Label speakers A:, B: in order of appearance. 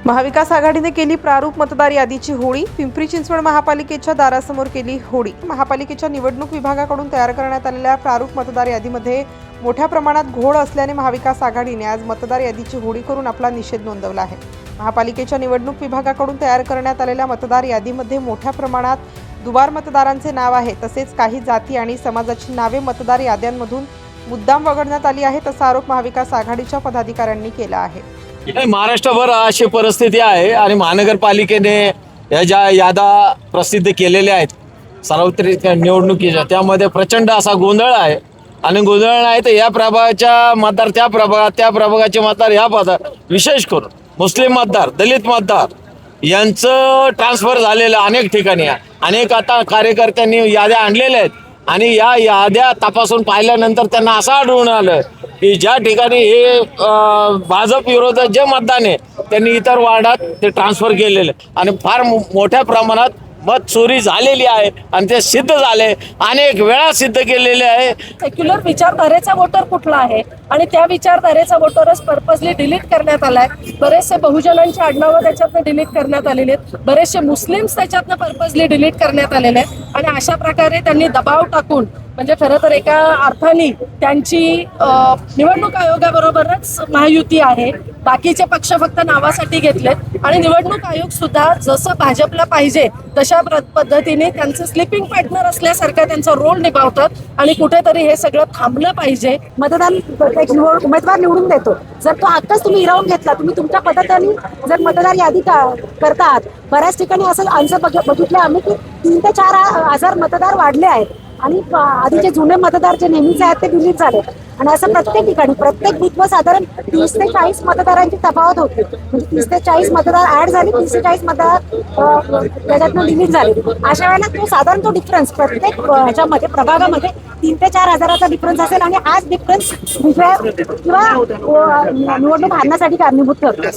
A: महाविकास आघाडीने केली प्रारूप मतदार यादीची होळी. पिंपरी चिंचवड महापालिकेच्या दारासमोर केली होळी. महापालिकेच्या निवडणूक विभागाकडून तयार करण्यात आलेल्या प्रारूप मतदार यादीमध्ये मोठ्या प्रमाणात घोळ असल्याने महाविकास आघाडीने आज मतदार यादीची होळी करून आपला निषेध नोंदवला आहे. महापालिकेच्या निवडणूक विभागाकडून तयार करण्यात आलेल्या मतदार यादीमध्ये मोठ्या प्रमाणात दुबार मतदारांचे नाव आहे, तसेच काही जाती आणि समाजाची नावे मतदार याद्यांमधून मुद्दाम वगळण्यात आली आहे, असा आरोप महाविकास आघाडीच्या पदाधिकाऱ्यांनी केला आहे.
B: महाराष्ट्रभर अशी परिस्थिती आहे आणि महानगरपालिकेने या ज्या याद्या प्रसिद्ध केलेल्या आहेत सार्वत्रिक निवडणुकीच्या, त्यामध्ये प्रचंड असा गोंधळ आहे. आणि गोंधळ नाही तर या प्रभागाच्या मतदार त्या प्रभागात, त्या प्रभागाचे मतदार या पदात, विशेष करून मुस्लिम मतदार, दलित मतदार यांचं ट्रान्सफर झालेलं अनेक ठिकाणी आहे. अनेक आता कार्यकर्त्यांनी याद्या आणलेल्या आहेत आणि या याद्या तपासून पाहिल्यानंतर त्यांना असं आढळून आलं की ज्या ठिकाणी हे भाजप विरोधात जे मतदान आहे त्यांनी इतर वार्डात ते ट्रान्सफर केलेले आणि फार मोठ्या प्रमाणात मत चोरी झालेली आहे आणि ते सिद्ध झाले, अनेक वेळा सिद्ध केलेले आहे.
C: सेक्युलर विचारधारेचा वोटर कुठला आहे आणि त्या विचारधारेचा वोटरच पर्पजली डिलीट करण्यात आलाय. बरेचसे बहुजनांची आडनावं त्याच्यातनं डिलीट करण्यात आलेले आहेत, बरेचसे मुस्लिम्स त्याच्यातनं पर्पजली डिलीट करण्यात आलेले आहेत आणि अशा प्रकारे त्यांनी दबाव टाकून म्हणजे खरं तर एका अर्थाने त्यांची निवडणूक आयोगाबरोबरच महायुती आहे. बाकीचे पक्ष फक्त नावासाठी घेतलेत आणि निवडणूक आयोग सुद्धा जसं भाजपला पाहिजे तशा पद्धतीने त्यांचं स्लिपिंग पार्टनर असल्यासारखं त्यांचा रोल निभावतात आणि कुठेतरी हे सगळं थांबलं पाहिजे.
D: मतदान उमेदवार निवडून देतो, जर तो हक्कच तुम्ही हिरावून घेतला, तुम्ही तुमच्या पद्धतीने जर मतदार यादी करतात. बऱ्याच ठिकाणी असं आमचं बघितलं आम्ही की 3 ते 4 हजार मतदार वाढले आहेत आणि आधीचे जुने मतदार जे नेहमीचे आहेत ते डिलीट झाले आणि असं प्रत्येक ठिकाणी प्रत्येक बूथवर साधारण 30 ते 40 मतदारांची तफावत होती. म्हणजे 30 ते 40 मतदार ऍड झाले, 30 ते 40 मतदार त्याच्यातनं डिलीट झाले. अशा वेळेला तो साधारण तो डिफरन्स प्रत्येक ह्याच्यामध्ये प्रभागामध्ये 3 ते 4 हजाराचा डिफरन्स असेल आणि हाच डिफरन्स विजय किंवा निवडणूक हारण्यासाठी कारणीभूत ठरतो.